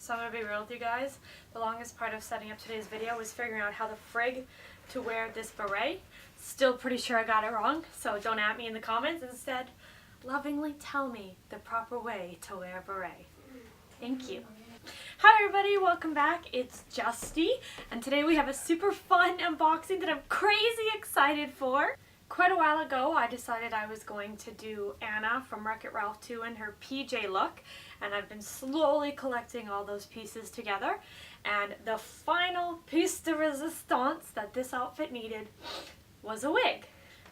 So I'm going to be real with you guys. The longest part of setting up today's video was figuring out how the frig to wear this beret. Still pretty sure I got it wrong, so don't at me in the comments. Instead, lovingly tell me the proper way to wear a beret. Thank you. Hi everybody, welcome back. It's Justy, and today we have a super fun unboxing that I'm crazy excited for. Quite a while ago, I decided I was going to do Anna from Wreck-It Ralph 2 in her PJ look, and I've been slowly collecting all those pieces together, and the final piece de resistance that this outfit needed was a wig.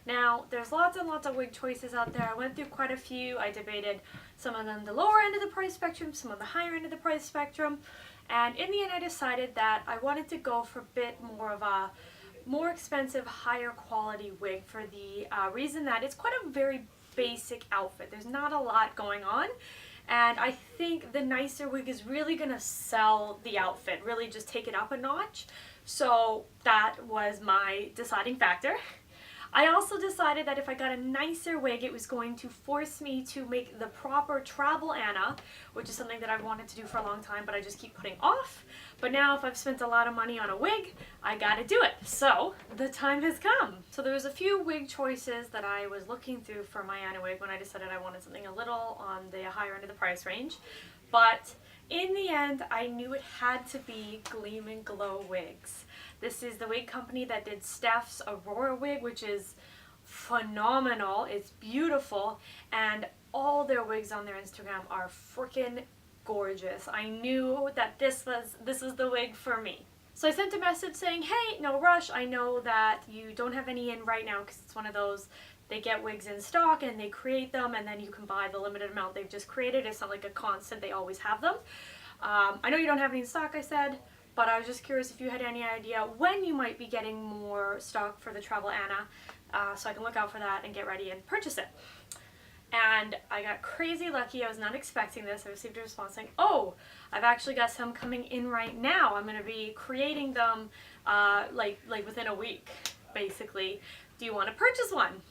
Now, there's lots and lots of wig choices out there. I went through quite a few. I debated some of them the lower end of the price spectrum, some of the higher end of the price spectrum, and in the end I decided that I wanted to go for a bit more of a more expensive, higher quality wig for the reason that it's quite a very basic outfit. There's not a lot going on, and I think the nicer wig is really gonna sell the outfit, really just take it up a notch. So that was my deciding factor. I also decided that if I got a nicer wig, it was going to force me to make the proper travel Anna, which is something that I've wanted to do for a long time, but I just keep putting off. But now if I've spent a lot of money on a wig, I gotta do it. So the time has come. So there was a few wig choices that I was looking through for my Anna wig when I decided I wanted something a little on the higher end of the price range. But in the end, I knew it had to be Gleam and Glow wigs. This is the wig company that did Steph's Aurora wig, which is phenomenal. It's beautiful, and all their wigs on their Instagram are freaking gorgeous. I knew that this was the wig for me. So I sent a message saying, hey, no rush. I know that you don't have any in right now because it's one of those, they get wigs in stock and they create them and then you can buy the limited amount they've just created. It's not like a constant, they always have them. I know you don't have any in stock, I said, but I was just curious if you had any idea when you might be getting more stock for the Travel Anna, so I can look out for that and get ready and purchase it. And I got crazy lucky. I was not expecting this. I received a response saying, oh, I've actually got some coming in right now. I'm going to be creating them like within a week, basically. Do you want to purchase one?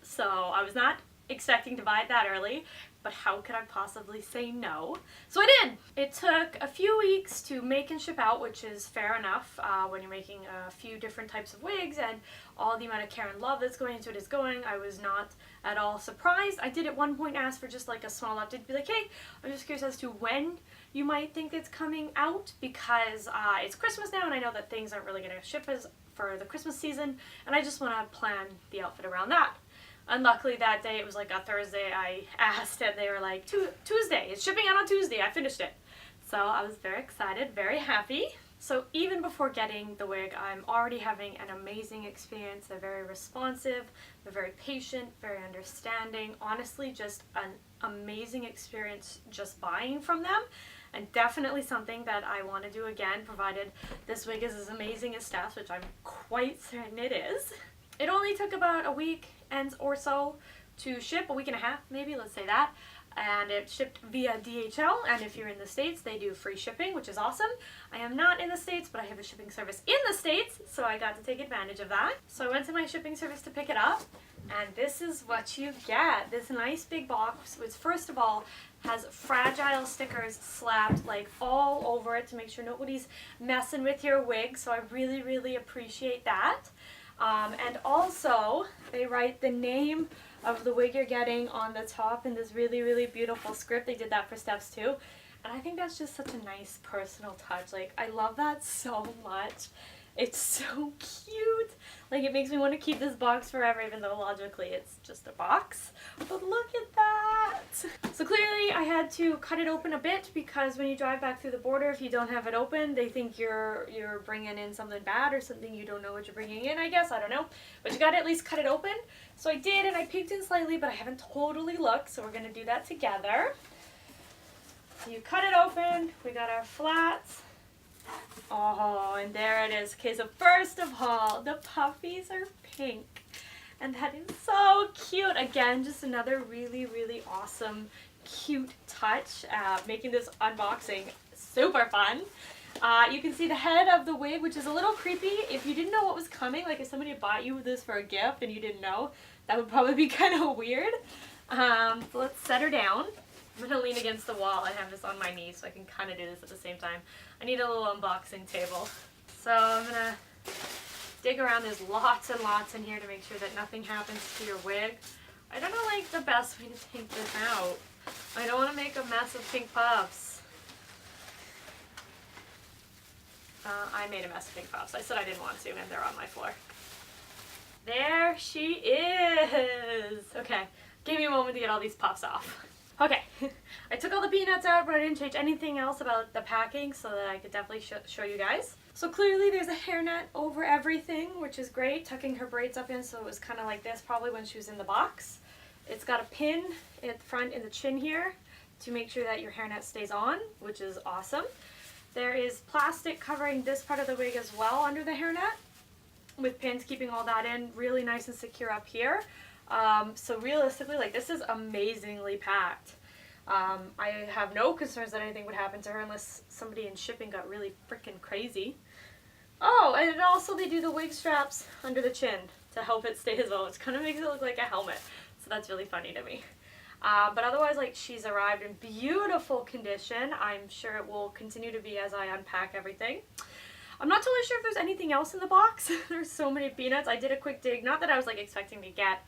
So I was not expecting to buy it that early, but how could I possibly say no? So I did! It took a few weeks to make and ship out, which is fair enough when you're making a few different types of wigs and all the amount of care and love that's going into it is going. I was not at all surprised. I did at one point ask for just like a small update to be like, hey, I'm just curious as to when you might think it's coming out, because it's Christmas now and I know that things aren't really going to ship as for the Christmas season, and I just want to plan the outfit around that. Unluckily that day, it was like a Thursday, I asked and they were like, Tuesday, it's shipping out on Tuesday, I finished it. So I was very excited, very happy. So even before getting the wig, I'm already having an amazing experience. They're very responsive, they're very patient, very understanding. Honestly, just an amazing experience just buying from them. And definitely something that I want to do again, provided this wig is as amazing as Steph's, which I'm quite certain it is. It only took about a week or so to ship, a week and a half maybe, let's say that. And it shipped via DHL, and if you're in the States, they do free shipping, which is awesome. I am not in the States, but I have a shipping service in the States, so I got to take advantage of that. So I went to my shipping service to pick it up, and this is what you get. This nice big box, which first of all has fragile stickers slapped like all over it to make sure nobody's messing with your wig, so I really, really appreciate that. And also, they write the name of the wig you're getting on the top in this really, really beautiful script. They did that for Steph's too. And I think that's just such a nice personal touch. Like, I love that so much. It's so cute. Like, it makes me want to keep this box forever, even though logically it's just a box. But look at that! So clearly I had to cut it open a bit, because when you drive back through the border, if you don't have it open, they think you're bringing in something bad or something you don't know what you're bringing in, I guess. I don't know. But you gotta at least cut it open. So I did, and I peeked in slightly, but I haven't totally looked, so we're gonna do that together. So you cut it open. We got our flats. Oh, and there it is. Okay, so first of all, the puppies are pink. And that is so cute. Again, just another really, really awesome, cute touch. Making this unboxing super fun. You can see the head of the wig, which is a little creepy. If you didn't know what was coming, like if somebody bought you this for a gift and you didn't know, that would probably be kind of weird. So let's set her down. I'm going to lean against the wall. I have this on my knee so I can kind of do this at the same time. I need a little unboxing table. So I'm going to dig around. There's lots and lots in here to make sure that nothing happens to your wig. I don't know like the best way to take this out. I don't want to make a mess of pink puffs. I made a mess of pink puffs. I said I didn't want to and they're on my floor. There she is! Okay, give me a moment to get all these puffs off. Okay, I took all the peanuts out, but I didn't change anything else about the packing so that I could definitely show you guys. So clearly there's a hairnet over everything, which is great, tucking her braids up in so it was kind of like this probably when she was in the box. It's got a pin at the front in the chin here to make sure that your hairnet stays on, which is awesome. There is plastic covering this part of the wig as well under the hairnet, with pins keeping all that in, really nice and secure up here. So realistically, like, this is amazingly packed. I have no concerns that anything would happen to her unless somebody in shipping got really freaking crazy. Oh, and also they do the wig straps under the chin to help it stay as well, which kind of makes it look like a helmet. So that's really funny to me. But otherwise, like, she's arrived in beautiful condition. I'm sure it will continue to be as I unpack everything. I'm not totally sure if there's anything else in the box. There's so many peanuts. I did a quick dig. Not that I was like expecting to get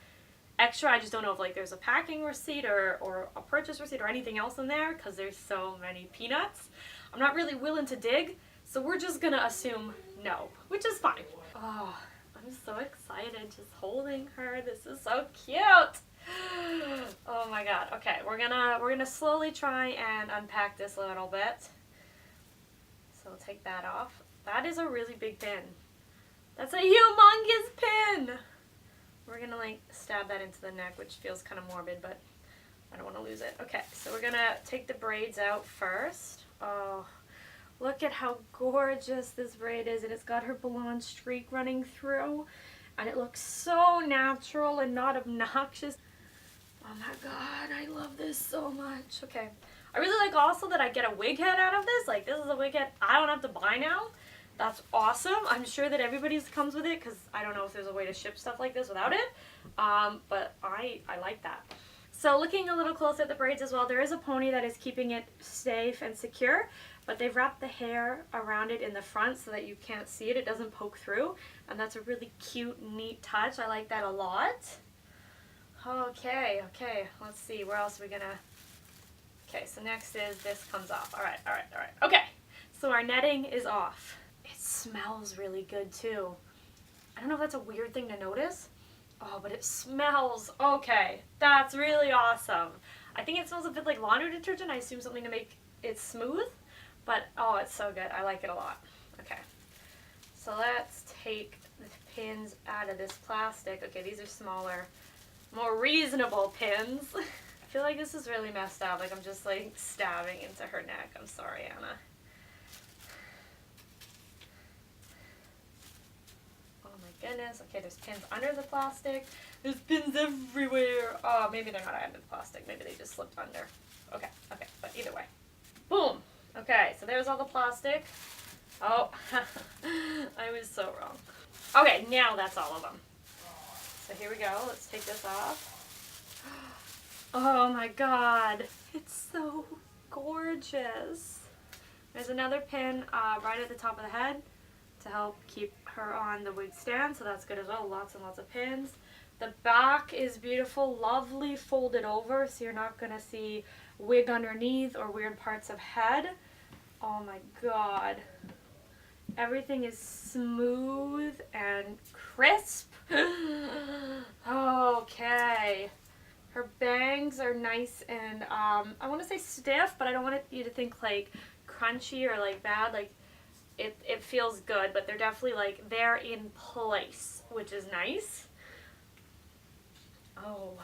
extra. I just don't know if like there's a packing receipt or a purchase receipt or anything else in there because there's so many peanuts. I'm not really willing to dig, so we're just gonna assume no, which is fine. Oh, I'm so excited just holding her. This is so cute. Oh my god. Okay, we're gonna slowly try and unpack this a little bit. So we'll take that off. That is a really big pin. That's a humongous pin! We're gonna like stab that into the neck, which feels kind of morbid, but I don't want to lose it. Okay, so we're gonna take the braids out first. Oh, look at how gorgeous this braid is, and it's got her blonde streak running through, and it looks so natural and not obnoxious. Oh my god, I love this so much. Okay, I really like also that I get a wig head out of this. Like, this is a wig head I don't have to buy now. That's awesome. I'm sure that everybody's comes with it because I don't know if there's a way to ship stuff like this without it. But I like that. So looking a little closer at the braids as well, there is a pony that is keeping it safe and secure, but they've wrapped the hair around it in the front so that you can't see it. It doesn't poke through, and that's a really cute, neat touch. I like that a lot. Okay, let's see. Where else are we gonna... Okay, so next is this comes off. All right. Okay, so our netting is off. It smells really good too. I don't know if that's a weird thing to notice. Oh, but it smells okay. That's really awesome. I think it smells a bit like laundry detergent. I assume something to make it smooth, but oh, it's so good. I like it a lot. Okay, so let's take the pins out of this plastic. Okay, these are smaller, more reasonable pins. I feel like this is really messed up. Like, I'm just like stabbing into her neck. I'm sorry, Anna. Oh my goodness. Okay, there's pins under the plastic. There's pins everywhere. Oh, maybe they're not under the plastic. Maybe they just slipped under. Okay, but either way. Boom. Okay, so there's all the plastic. Oh, I was so wrong. Okay, now that's all of them. So here we go. Let's take this off. Oh my god. It's so gorgeous. There's another pin right at the top of the head to help keep her on the wig stand, so that's good as well. Lots and lots of pins. The back is beautiful, lovely folded over, so you're not going to see wig underneath or weird parts of head. Oh my god. Everything is smooth and crisp. Okay. Her bangs are nice and I want to say stiff, but I don't want you to think like crunchy or like bad. Like it feels good, but they're definitely like they're in place, which is nice. Oh,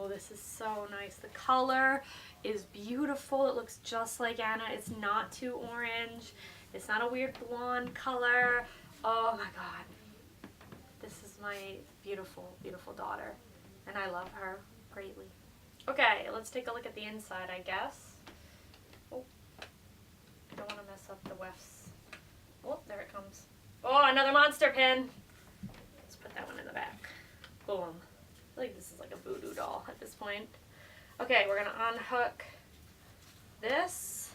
this is so nice. The color is beautiful. It looks just like Anna. It's not too orange. It's not a weird blonde color. Oh my god. This is my beautiful, beautiful daughter, and I love her greatly. Okay, let's take a look at the inside, I guess. Oh, I don't want to mess up the wefts. Oh, there it comes. Oh, another monster pin. Let's put that one in the back. Boom. I feel like this is like a voodoo doll at this point. Okay, we're going to unhook this,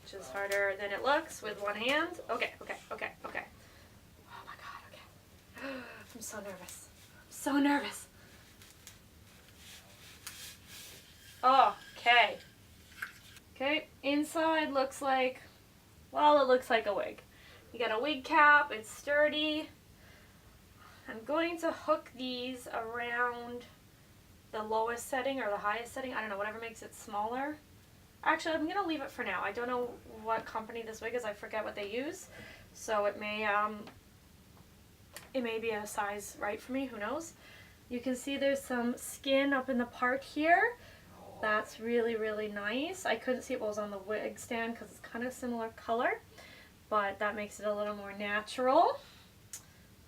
which is harder than it looks with one hand. Okay. Oh my god, okay. I'm so nervous. So nervous. Okay. Okay, inside looks like, well, it looks like a wig. You got a wig cap, it's sturdy. I'm going to hook these around the lowest setting or the highest setting. I don't know, whatever makes it smaller. Actually, I'm going to leave it for now. I don't know what company this wig is. I forget what they use. So it may be a size right for me. Who knows? You can see there's some skin up in the part here. That's really, really nice. I couldn't see it while I was on the wig stand because it's kind of similar color. But that makes it a little more natural.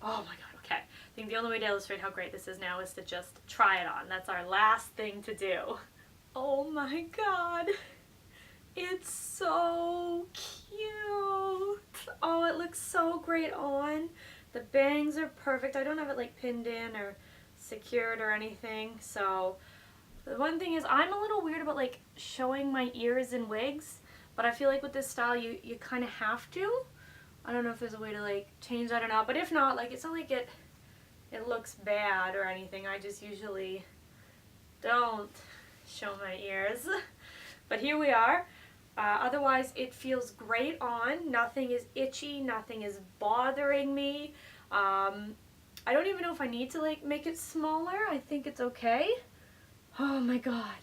Oh my god, okay. I think the only way to illustrate how great this is now is to just try it on. That's our last thing to do. Oh my god. It's so cute. Oh, it looks so great on. The bangs are perfect. I don't have it like pinned in or secured or anything. So the one thing is I'm a little weird about like showing my ears in wigs. But I feel like with this style you kind of have to. I don't know if there's a way to like change that or not. But if not, like it's not like it looks bad or anything. I just usually don't show my ears. But here we are. Otherwise it feels great on. Nothing is itchy. Nothing is bothering me. I don't even know if I need to like make it smaller. I think it's okay. Oh my god.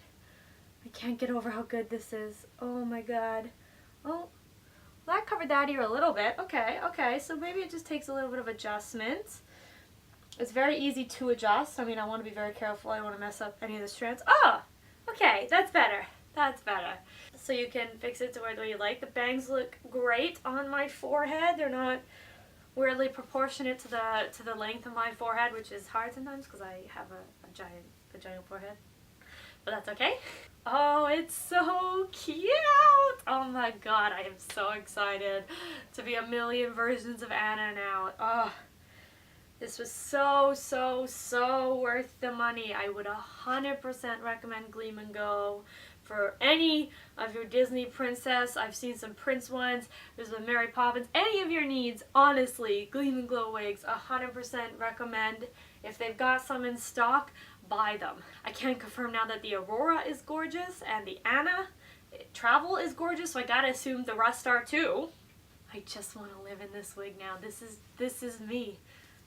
I can't get over how good this is. Oh my god. Oh, well, that covered that ear a little bit. Okay, so maybe it just takes a little bit of adjustment. It's very easy to adjust. I mean, I want to be very careful. I don't want to mess up any of the strands. Oh, okay, that's better. That's better. So you can fix it to where you like. The bangs look great on my forehead. They're not weirdly proportionate to the length of my forehead, which is hard sometimes because I have a giant forehead. But that's okay. Oh, it's so cute! Oh my god, I am so excited to be a million versions of Anna now. Oh, this was so worth the money. I would 100% recommend Gleam and Glow for any of your Disney princess. I've seen some Prince ones. There's the Mary Poppins. Any of your needs, honestly, Gleam and Glow wigs, 100% recommend. If they've got some in stock, buy them. I can confirm now that the Aurora is gorgeous and the Anna Travel is gorgeous, so I gotta assume the rest are too. I just want to live in this wig now. This is me.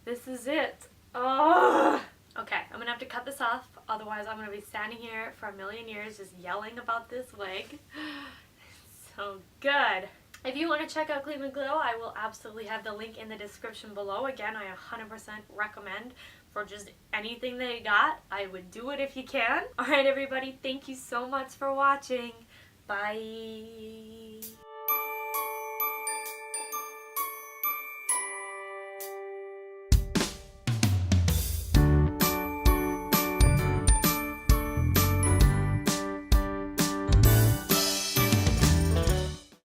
This is it. Oh. Okay, I'm gonna have to cut this off, otherwise I'm gonna be standing here for a million years just yelling about this wig. It's so good. If you want to check out Gleam and Glow, I will absolutely have the link in the description below. Again, I 100% recommend for just anything they got. I would do it if you can. Alright everybody, thank you so much for watching. Bye.